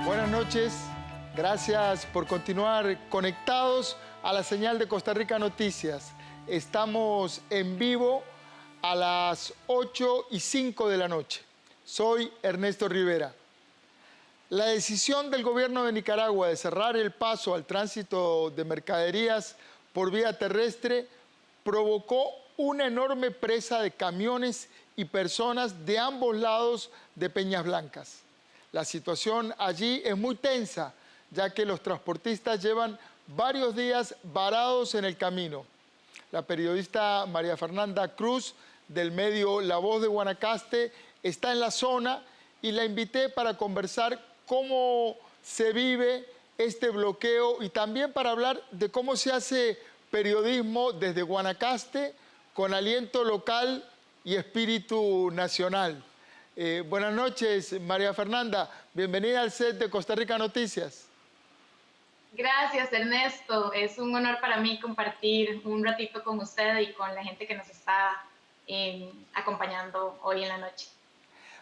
Buenas noches, gracias por continuar conectados a la señal de Costa Rica Noticias. Estamos en vivo a las 8:05 de la noche. Soy Ernesto Rivera. La decisión del gobierno de Nicaragua de cerrar el paso al tránsito de mercaderías por vía terrestre provocó una enorme presa de camiones y personas de ambos lados de Peñas Blancas. La situación allí es muy tensa, ya que los transportistas llevan varios días varados en el camino. La periodista María Fernanda Cruz, del medio La Voz de Guanacaste, está en la zona y la invité para conversar cómo se vive este bloqueo y también para hablar de cómo se hace periodismo desde Guanacaste con aliento local y espíritu nacional. Buenas noches, María Fernanda. Bienvenida al set de Costa Rica Noticias. Gracias, Ernesto. Es un honor para mí compartir un ratito con usted y con la gente que nos está acompañando hoy en la noche.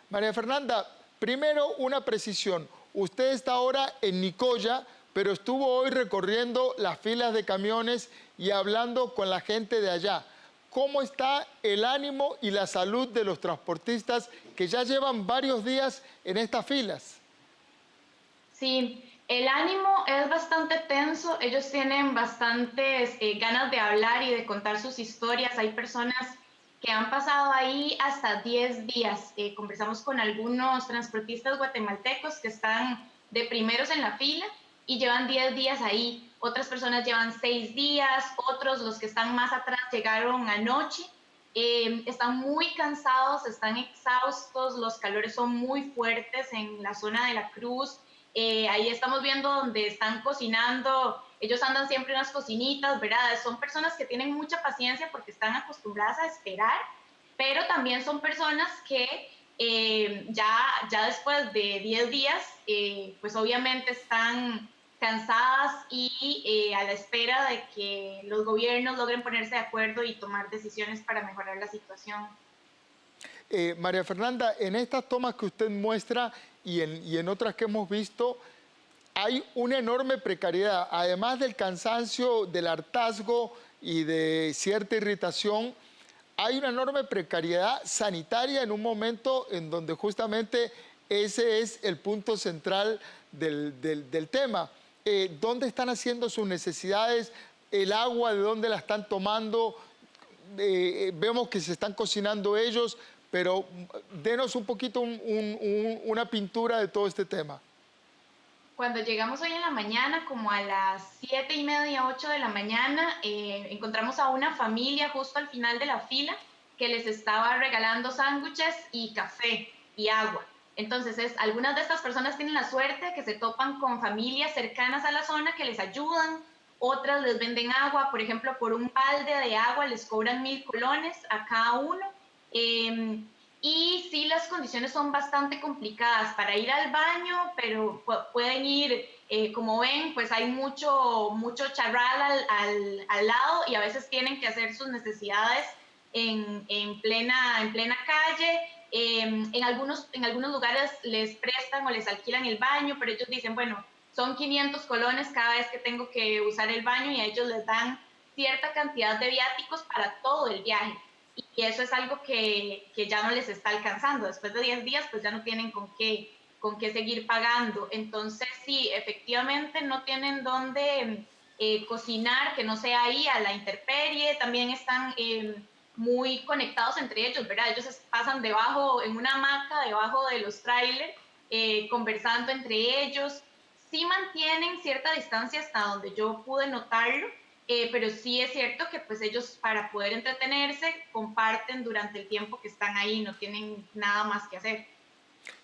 María Fernanda, primero una precisión. Usted está ahora en Nicoya, pero estuvo hoy recorriendo las filas de camiones y hablando con la gente de allá. ¿Cómo está el ánimo y la salud de los transportistas que ya llevan varios días en estas filas? Sí, el ánimo es bastante tenso. Ellos tienen bastantes ganas de hablar y de contar sus historias. Hay personas que han pasado ahí hasta 10 días. Conversamos con algunos transportistas guatemaltecos que están de primeros en la fila y llevan 10 días ahí. Otras personas llevan 6 días, otros, los que están más atrás, llegaron anoche. Están muy cansados, están exhaustos, los calores son muy fuertes en la zona de la Cruz. Ahí estamos viendo donde están cocinando. Ellos andan siempre en unas cocinitas, ¿verdad? Son personas que tienen mucha paciencia porque están acostumbradas a esperar, pero también son personas que ya después de 10 días, pues obviamente están cansadas y a la espera de que los gobiernos logren ponerse de acuerdo y tomar decisiones para mejorar la situación. María Fernanda, en estas tomas que usted muestra y en otras que hemos visto, hay una enorme precariedad. Además del cansancio, del hartazgo y de cierta irritación, hay una enorme precariedad sanitaria en un momento en donde justamente ese es el punto central del tema. ¿Dónde están haciendo sus necesidades? ¿El agua de dónde la están tomando? Vemos que se están cocinando ellos, pero denos un poquito una pintura de todo este tema. Cuando llegamos hoy en la mañana, como a las 7:30, 8 de la mañana, encontramos a una familia justo al final de la fila que les estaba regalando sándwiches y café y agua. Entonces, algunas de estas personas tienen la suerte que se topan con familias cercanas a la zona que les ayudan, otras les venden agua, por ejemplo, por un balde de agua les cobran 1,000 colones a cada uno. Y sí, las condiciones son bastante complicadas para ir al baño, pero pueden ir, como ven, pues hay mucho charral al lado y a veces tienen que hacer sus necesidades en plena calle. En algunos lugares les prestan o les alquilan el baño, pero ellos dicen, bueno, son 500 colones cada vez que tengo que usar el baño y a ellos les dan cierta cantidad de viáticos para todo el viaje. Y eso es algo que ya no les está alcanzando. Después de 10 días, pues ya no tienen con qué seguir pagando. Entonces, sí, efectivamente no tienen dónde cocinar, que no sea ahí a la intemperie. También están muy conectados entre ellos, ¿verdad? Ellos pasan debajo, en una hamaca, debajo de los trailers, conversando entre ellos. Sí mantienen cierta distancia hasta donde yo pude notarlo, pero sí es cierto que pues ellos para poder entretenerse comparten durante el tiempo que están ahí, no tienen nada más que hacer.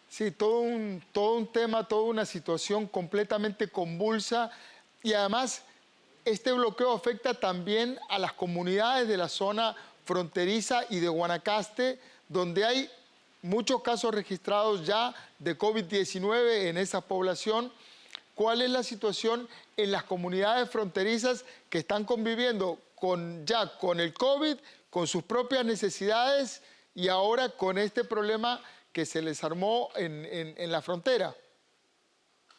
Sí, todo un tema, toda una situación completamente convulsa y además este bloqueo afecta también a las comunidades de la zona fronteriza y de Guanacaste, donde hay muchos casos registrados ya de COVID-19 en esa población. ¿Cuál es la situación en las comunidades fronterizas que están conviviendo con el COVID, con sus propias necesidades y ahora con este problema que se les armó en la frontera?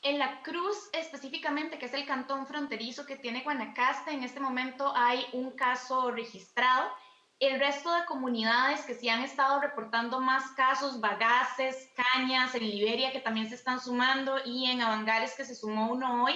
En La Cruz específicamente, que es el cantón fronterizo que tiene Guanacaste, en este momento hay un caso registrado. El resto de comunidades que sí han estado reportando más casos, Bagaces, Cañas, en Liberia, que también se están sumando, y en Avangares, que se sumó uno hoy,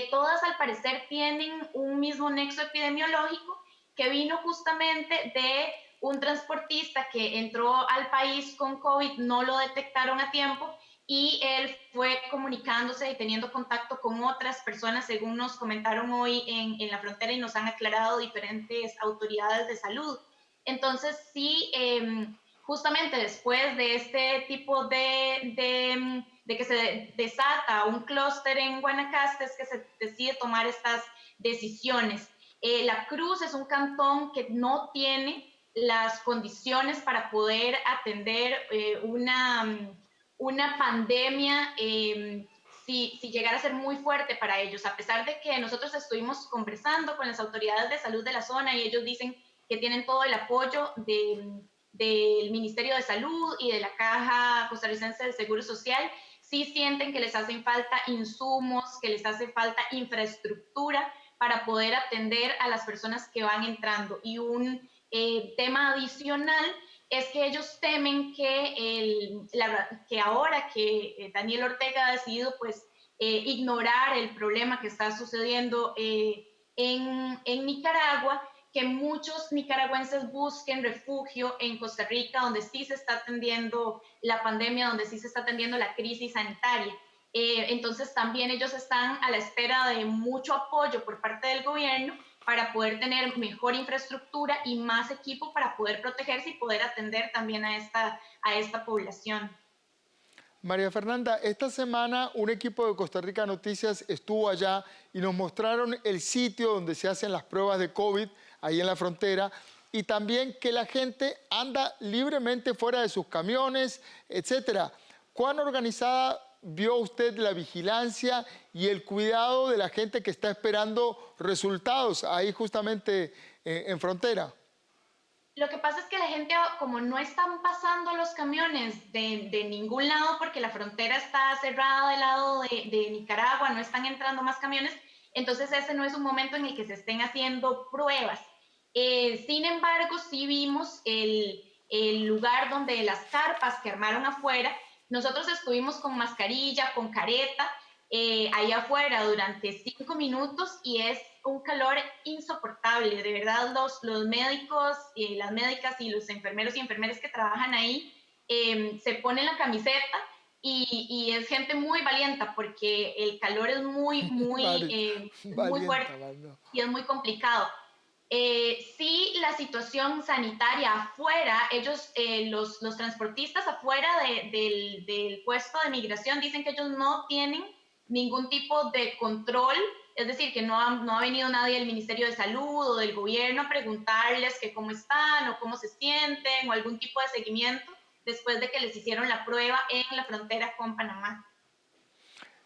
todas al parecer tienen un mismo nexo epidemiológico que vino justamente de un transportista que entró al país con COVID, no lo detectaron a tiempo y él fue comunicándose y teniendo contacto con otras personas, según nos comentaron hoy en la frontera y nos han aclarado diferentes autoridades de salud. Entonces, sí, justamente después de este tipo de que se desata un clúster en Guanacaste, es que se decide tomar estas decisiones. La Cruz es un cantón que no tiene las condiciones para poder atender una pandemia si llegara a ser muy fuerte para ellos, a pesar de que nosotros estuvimos conversando con las autoridades de salud de la zona y ellos dicen que tienen todo el apoyo del Ministerio de Salud y de la Caja Costarricense de Seguro Social. Sí sienten que les hacen falta insumos, que les hace falta infraestructura para poder atender a las personas que van entrando. Y un tema adicional es que ellos temen que ahora que Daniel Ortega ha decidido pues ignorar el problema que está sucediendo en Nicaragua, que muchos nicaragüenses busquen refugio en Costa Rica, donde sí se está atendiendo la pandemia, donde sí se está atendiendo la crisis sanitaria. Entonces también ellos están a la espera de mucho apoyo por parte del gobierno para poder tener mejor infraestructura y más equipo para poder protegerse y poder atender también a esta población. María Fernanda, esta semana un equipo de Costa Rica Noticias estuvo allá y nos mostraron el sitio donde se hacen las pruebas de COVID, ahí en la frontera, y también que la gente anda libremente fuera de sus camiones, etcétera. ¿Cuán organizada vio usted la vigilancia y el cuidado de la gente que está esperando resultados ahí justamente en frontera? Lo que pasa es que la gente, como no están pasando los camiones de ningún lado, porque la frontera está cerrada del lado de Nicaragua, no están entrando más camiones, entonces ese no es un momento en el que se estén haciendo pruebas. Sin embargo, sí vimos el lugar donde las carpas que armaron afuera, nosotros estuvimos con mascarilla, con careta, ahí afuera durante 5 minutos y es un calor insoportable. De verdad, los médicos, las médicas y los enfermeros y enfermeras que trabajan ahí se ponen la camiseta y es gente muy valiente porque el calor es muy fuerte y es muy complicado. Sí, la situación sanitaria afuera, ellos, los transportistas afuera del puesto de migración dicen que ellos no tienen ningún tipo de control, es decir, que no ha venido nadie del Ministerio de Salud o del gobierno a preguntarles que cómo están o cómo se sienten o algún tipo de seguimiento después de que les hicieron la prueba en la frontera con Panamá.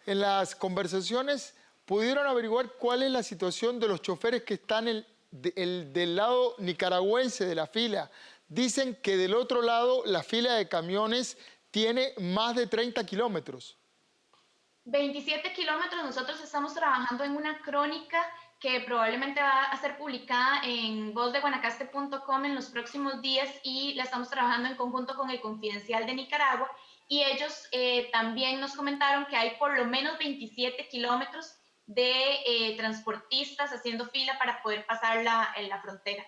En las conversaciones, ¿pudieron averiguar cuál es la situación de los choferes que están del lado nicaragüense de la fila? Dicen que del otro lado la fila de camiones tiene más de 30 kilómetros. 27 kilómetros, nosotros estamos trabajando en una crónica que probablemente va a ser publicada en vozdeguanacaste.com en los próximos días y la estamos trabajando en conjunto con el Confidencial de Nicaragua y ellos también nos comentaron que hay por lo menos 27 kilómetros de transportistas haciendo fila para poder pasar la frontera.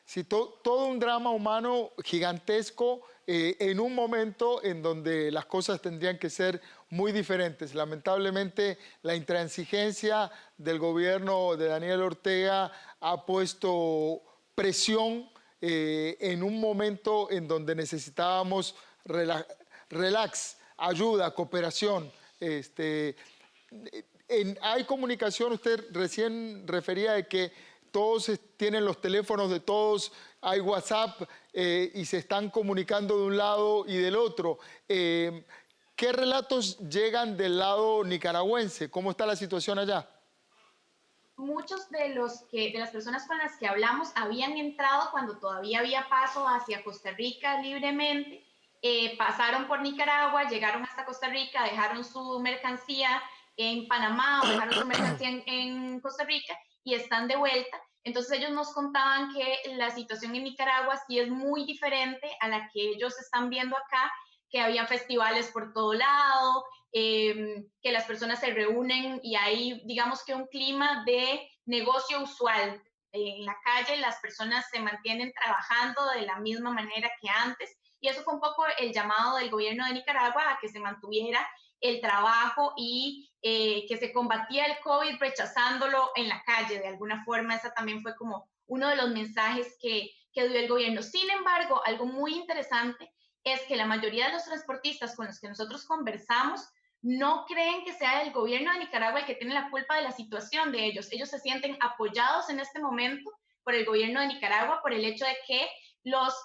Sí, todo un drama humano gigantesco en un momento en donde las cosas tendrían que ser muy diferentes. Lamentablemente, la intransigencia del gobierno de Daniel Ortega ha puesto presión en un momento en donde necesitábamos relax, ayuda, cooperación. Hay comunicación, usted recién refería de que todos tienen los teléfonos de todos, hay WhatsApp y se están comunicando de un lado y del otro. ¿Qué relatos llegan del lado nicaragüense? ¿Cómo está la situación allá? Muchos de las personas con las que hablamos habían entrado cuando todavía había paso hacia Costa Rica libremente, pasaron por Nicaragua, llegaron hasta Costa Rica, dejaron su mercancía en Panamá o dejaron su mercancía en Costa Rica y están de vuelta. Entonces ellos nos contaban que la situación en Nicaragua sí es muy diferente a la que ellos están viendo acá, que había festivales por todo lado, que las personas se reúnen y hay, digamos que un clima de negocio usual. En la calle las personas se mantienen trabajando de la misma manera que antes y eso fue un poco el llamado del gobierno de Nicaragua a que se mantuviera el trabajo y que se combatía el COVID rechazándolo en la calle de alguna forma. Esa también fue como uno de los mensajes que dio el gobierno. Sin embargo, algo muy interesante es que la mayoría de los transportistas con los que nosotros conversamos no creen que sea el gobierno de Nicaragua el que tiene la culpa de la situación de ellos. Ellos se sienten apoyados en este momento por el gobierno de Nicaragua, por el hecho de que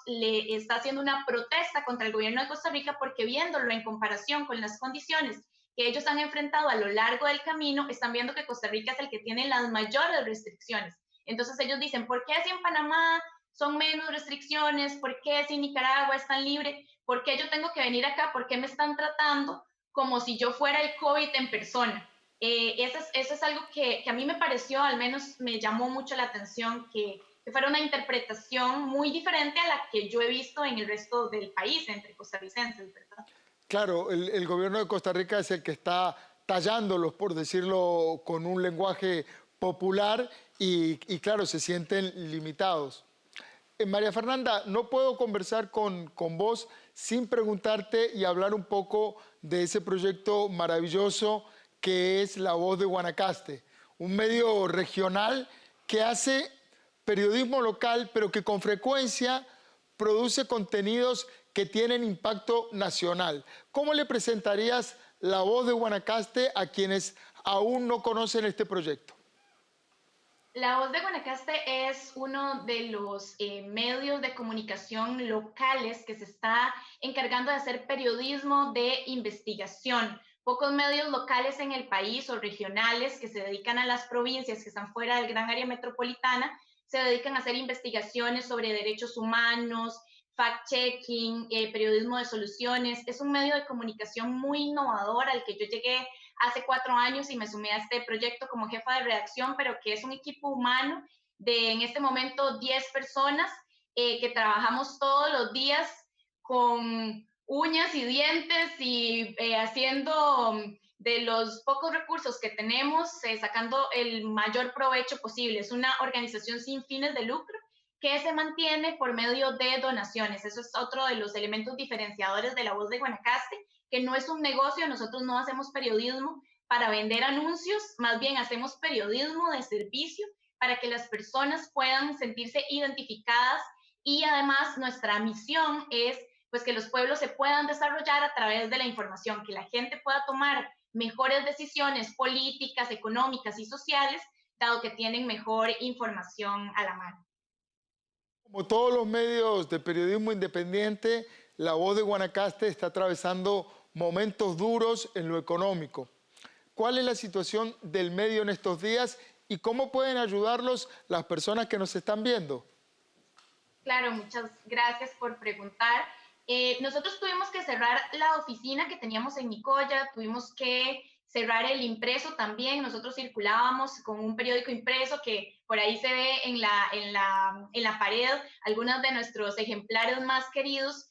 le está haciendo una protesta contra el gobierno de Costa Rica, porque viéndolo en comparación con las condiciones que ellos han enfrentado a lo largo del camino, están viendo que Costa Rica es el que tiene las mayores restricciones. Entonces ellos dicen, ¿por qué si en Panamá son menos restricciones? ¿Por qué si Nicaragua es tan libre? ¿Por qué yo tengo que venir acá? ¿Por qué me están tratando como si yo fuera el COVID en persona? Eso es algo que a mí me pareció, al menos me llamó mucho la atención, que fuera una interpretación muy diferente a la que yo he visto en el resto del país, entre costarricenses, ¿verdad? Claro, el gobierno de Costa Rica es el que está tallándolos, por decirlo con un lenguaje popular, y claro, se sienten limitados. María Fernanda, no puedo conversar con vos sin preguntarte y hablar un poco de ese proyecto maravilloso que es La Voz de Guanacaste, un medio regional que hace periodismo local, pero que con frecuencia produce contenidos que tienen impacto nacional. ¿Cómo le presentarías La Voz de Guanacaste a quienes aún no conocen este proyecto? La Voz de Guanacaste es uno de los medios de comunicación locales que se está encargando de hacer periodismo de investigación. Pocos medios locales en el país o regionales que se dedican a las provincias que están fuera del gran área metropolitana se dedican a hacer investigaciones sobre derechos humanos, fact-checking, periodismo de soluciones. Es un medio de comunicación muy innovador al que yo llegué hace 4 años y me sumé a este proyecto como jefa de redacción, pero que es un equipo humano de en este momento 10 personas que trabajamos todos los días con uñas y dientes y haciendo de los pocos recursos que tenemos, sacando el mayor provecho posible. Es una organización sin fines de lucro que se mantiene por medio de donaciones. Eso es otro de los elementos diferenciadores de La Voz de Guanacaste, que no es un negocio, nosotros no hacemos periodismo para vender anuncios, más bien hacemos periodismo de servicio para que las personas puedan sentirse identificadas y además nuestra misión es pues que los pueblos se puedan desarrollar a través de la información, que la gente pueda tomar mejores decisiones políticas, económicas y sociales, dado que tienen mejor información a la mano. Como todos los medios de periodismo independiente, La Voz de Guanacaste está atravesando momentos duros en lo económico. ¿Cuál es la situación del medio en estos días y cómo pueden ayudarlos las personas que nos están viendo? Claro, muchas gracias por preguntar. Nosotros tuvimos que cerrar la oficina que teníamos en Nicoya, tuvimos que cerrar el impreso también. Nosotros circulábamos con un periódico impreso que por ahí se ve en la pared algunos de nuestros ejemplares más queridos,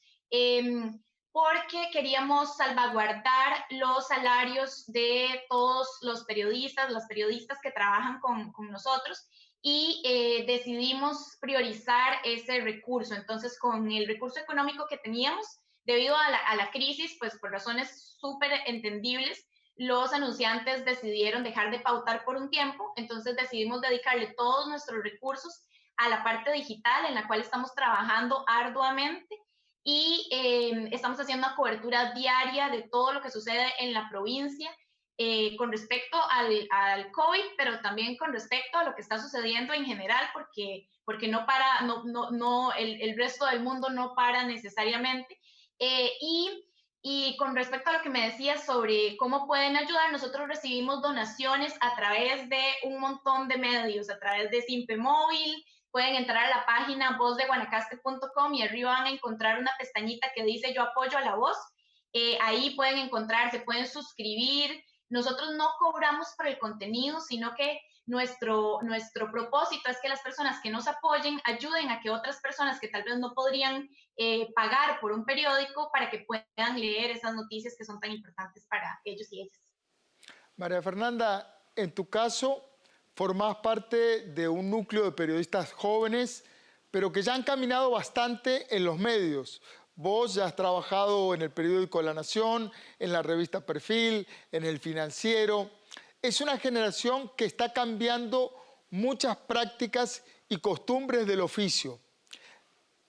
porque queríamos salvaguardar los salarios de todos los periodistas, las periodistas que trabajan con nosotros y decidimos priorizar ese recurso. Entonces, con el recurso económico que teníamos, debido a la crisis, pues por razones súper entendibles, los anunciantes decidieron dejar de pautar por un tiempo, entonces decidimos dedicarle todos nuestros recursos a la parte digital en la cual estamos trabajando arduamente y estamos haciendo una cobertura diaria de todo lo que sucede en la provincia con respecto al COVID, pero también con respecto a lo que está sucediendo en general, porque no para, no, el resto del mundo no para necesariamente. Eh, y, y con respecto a lo que me decías sobre cómo pueden ayudar, nosotros recibimos donaciones a través de un montón de medios, a través de Simpe Móvil. Pueden entrar a la página vozdeguanacaste.com y arriba van a encontrar una pestañita que dice yo apoyo a la voz. Ahí pueden encontrar, se pueden suscribir. Nosotros no cobramos por el contenido, sino que nuestro propósito es que las personas que nos apoyen ayuden a que otras personas que tal vez no podrían pagar por un periódico para que puedan leer esas noticias que son tan importantes para ellos y ellas. María Fernanda, en tu caso, formás parte de un núcleo de periodistas jóvenes, pero que ya han caminado bastante en los medios. Vos ya has trabajado en el periódico La Nación, en la revista Perfil, en El Financiero. Es una generación que está cambiando muchas prácticas y costumbres del oficio.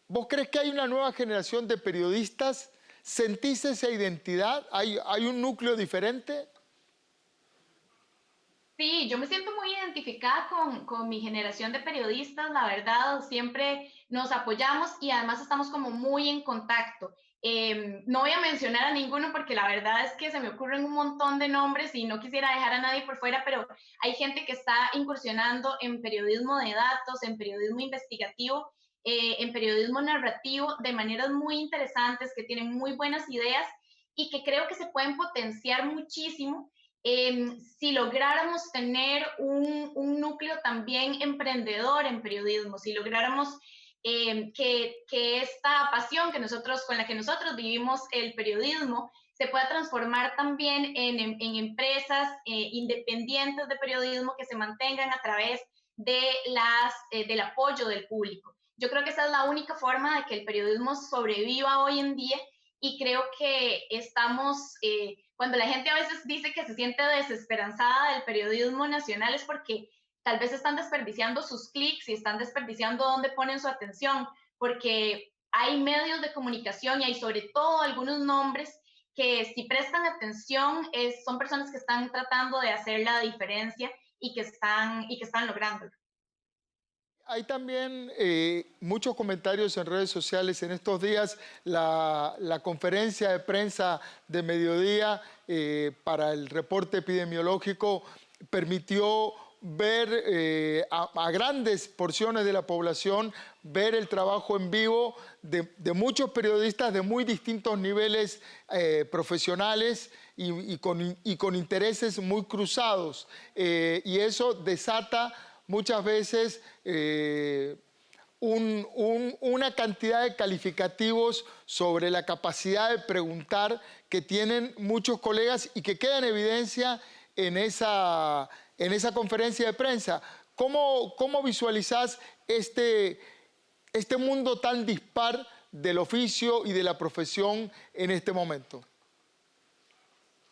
¿Vos crees que hay una nueva generación de periodistas? ¿Sentís esa identidad? ¿Hay un núcleo diferente? Sí, yo me siento muy identificada con mi generación de periodistas, la verdad, siempre nos apoyamos y además estamos como muy en contacto. No voy a mencionar a ninguno porque la verdad es que se me ocurren un montón de nombres y no quisiera dejar a nadie por fuera, pero hay gente que está incursionando en periodismo de datos, en periodismo investigativo, en periodismo narrativo de maneras muy interesantes, que tienen muy buenas ideas y que creo que se pueden potenciar muchísimo si lográramos tener un núcleo también emprendedor en periodismo, si lográramos que esta pasión que nosotros, con la que nosotros vivimos el periodismo se pueda transformar también en empresas independientes de periodismo que se mantengan a través de del apoyo del público. Yo creo que esa es la única forma de que el periodismo sobreviva hoy en día y creo que estamos, cuando la gente a veces dice que se siente desesperanzada del periodismo nacional es porque tal vez están desperdiciando sus clics y están desperdiciando dónde ponen su atención, porque hay medios de comunicación y hay sobre todo algunos nombres que si prestan atención son personas que están tratando de hacer la diferencia y que están lográndolo. Hay también muchos comentarios en redes sociales en estos días. La conferencia de prensa de mediodía para el reporte epidemiológico permitió ver a grandes porciones de la población, ver el trabajo en vivo de muchos periodistas de muy distintos niveles profesionales y con intereses muy cruzados. Y eso desata muchas veces una cantidad de calificativos sobre la capacidad de preguntar que tienen muchos colegas y que queda en evidencia en esa conferencia de prensa. ¿Cómo visualizás este mundo tan dispar del oficio y de la profesión en este momento?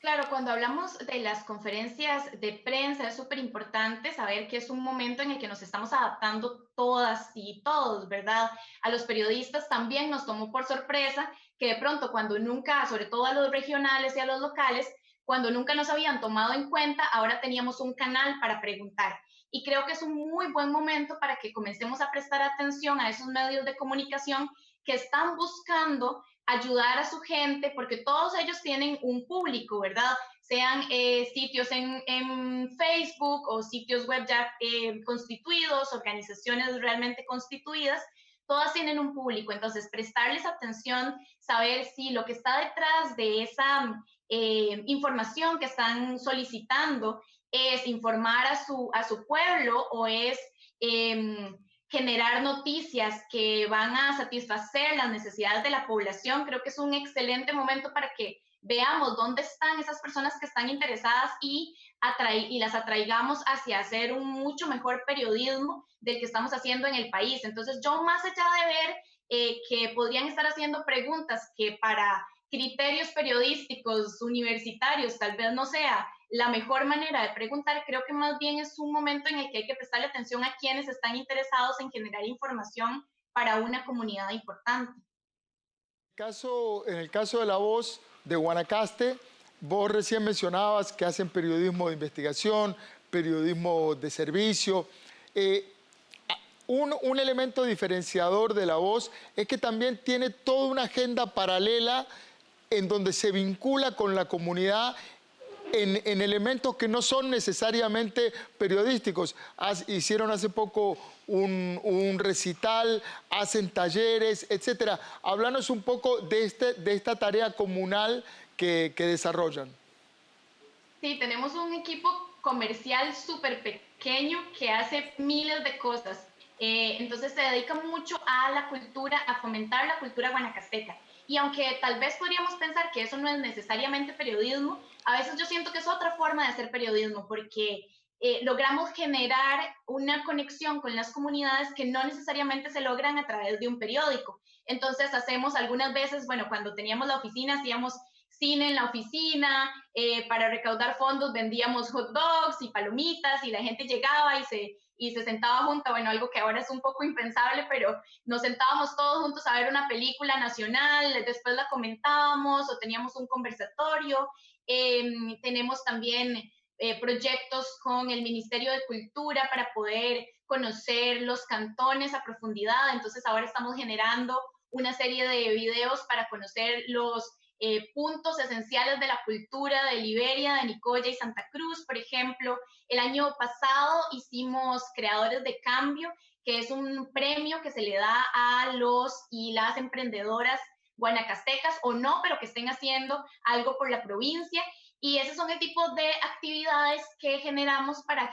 Claro, cuando hablamos de las conferencias de prensa es súper importante saber que es un momento en el que nos estamos adaptando todas y todos, ¿verdad? A los periodistas también nos tomó por sorpresa que de pronto cuando nunca, sobre todo a los regionales y a los locales, cuando nunca nos habían tomado en cuenta, ahora teníamos un canal para preguntar. Y creo que es un muy buen momento para que comencemos a prestar atención a esos medios de comunicación que están buscando ayudar a su gente, porque todos ellos tienen un público, ¿verdad? Sean sitios en Facebook o sitios web ya constituidos, organizaciones realmente constituidas, todas tienen un público, entonces prestarles atención, saber si lo que está detrás de esa información que están solicitando es informar a su pueblo o es generar noticias que van a satisfacer las necesidades de la población, creo que es un excelente momento para que veamos dónde están esas personas que están interesadas y las atraigamos hacia hacer un mucho mejor periodismo del que estamos haciendo en el país. Entonces, yo más allá de ver que podrían estar haciendo preguntas que para criterios periodísticos universitarios tal vez no sea la mejor manera de preguntar, creo que más bien es un momento en el que hay que prestarle atención a quienes están interesados en generar información para una comunidad importante. En el caso de La Voz de Guanacaste, Vos recién mencionabas que hacen periodismo de investigación, periodismo de servicio. Un elemento diferenciador de La Voz es que también tiene toda una agenda paralela en donde se vincula con la comunidad en elementos que no son necesariamente periodísticos. Hicieron hace poco un recital, hacen talleres, etcétera. Háblanos un poco de esta tarea comunal que desarrollan. Sí, tenemos un equipo comercial súper pequeño que hace miles de cosas. Entonces se dedica mucho a la cultura, a fomentar la cultura guanacasteca. Y aunque tal vez podríamos pensar que eso no es necesariamente periodismo, a veces yo siento que es otra forma de hacer periodismo, porque logramos generar una conexión con las comunidades que no necesariamente se logran a través de un periódico. Entonces hacemos algunas veces, bueno, cuando teníamos la oficina, hacíamos cine en la oficina, para recaudar fondos vendíamos hot dogs y palomitas y la gente llegaba y se sentaba junta, bueno, algo que ahora es un poco impensable, pero nos sentábamos todos juntos a ver una película nacional, después la comentábamos o teníamos un conversatorio. Tenemos también proyectos con el Ministerio de Cultura para poder conocer los cantones a profundidad, entonces ahora estamos generando una serie de videos para conocer los puntos esenciales de la cultura de Liberia, de Nicoya y Santa Cruz, por ejemplo. El año pasado hicimos Creadores de Cambio, que es un premio que se le da a los y las emprendedoras guanacastecas o no, pero que estén haciendo algo por la provincia. Y esos son el tipo de actividades que generamos para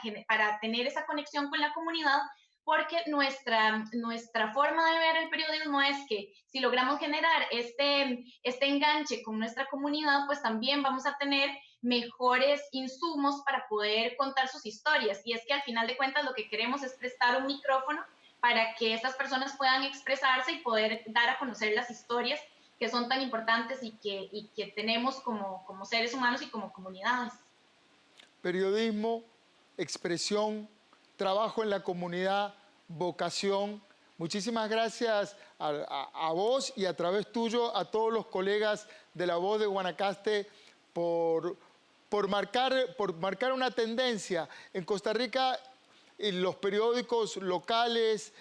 tener esa conexión con la comunidad, porque nuestra forma de ver el periodismo es que si logramos generar este enganche con nuestra comunidad, pues también vamos a tener mejores insumos para poder contar sus historias. Y es que al final de cuentas lo que queremos es prestar un micrófono para que estas personas puedan expresarse y poder dar a conocer las historias que son tan importantes y que tenemos como seres humanos y como comunidades. Periodismo, expresión, trabajo en la comunidad, vocación. Muchísimas gracias a vos y a través tuyo a todos los colegas de La Voz de Guanacaste por marcar una tendencia. En Costa Rica, los periódicos locales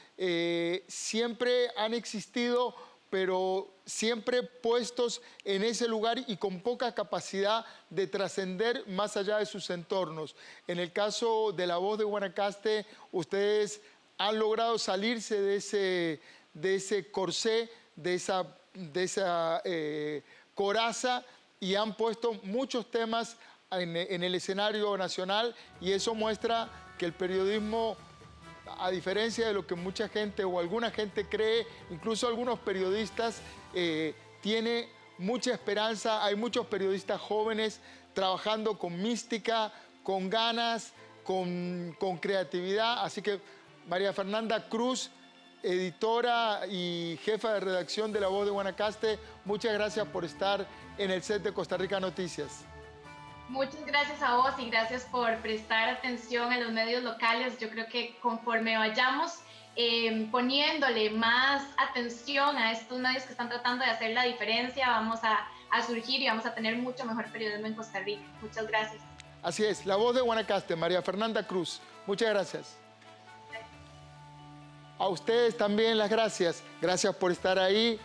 siempre han existido, pero siempre puestos en ese lugar y con poca capacidad de trascender más allá de sus entornos. En el caso de La Voz de Guanacaste, ustedes han logrado salirse de ese corsé, de esa coraza, y han puesto muchos temas en el escenario nacional, y eso muestra que el periodismo, a diferencia de lo que mucha gente o alguna gente cree, incluso algunos periodistas, tiene mucha esperanza. Hay muchos periodistas jóvenes trabajando con mística, con ganas, con creatividad. Así que María Fernanda Cruz, editora y jefa de redacción de La Voz de Guanacaste, muchas gracias por estar en el set de Costa Rica Noticias. Muchas gracias a vos y gracias por prestar atención a los medios locales. Yo creo que conforme vayamos poniéndole más atención a estos medios que están tratando de hacer la diferencia, vamos a surgir y vamos a tener mucho mejor periodismo en Costa Rica. Muchas gracias. Así es, La Voz de Guanacaste, María Fernanda Cruz. Muchas gracias. A ustedes también las gracias. Gracias por estar ahí.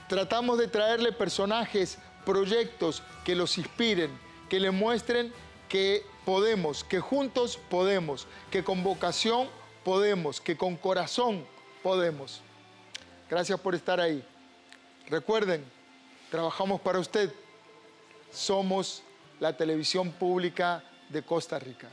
Tratamos de traerle personajes, proyectos que los inspiren, que le muestren que podemos, que juntos podemos, que con vocación podemos, que con corazón podemos. Gracias por estar ahí. Recuerden, trabajamos para usted. Somos la televisión pública de Costa Rica.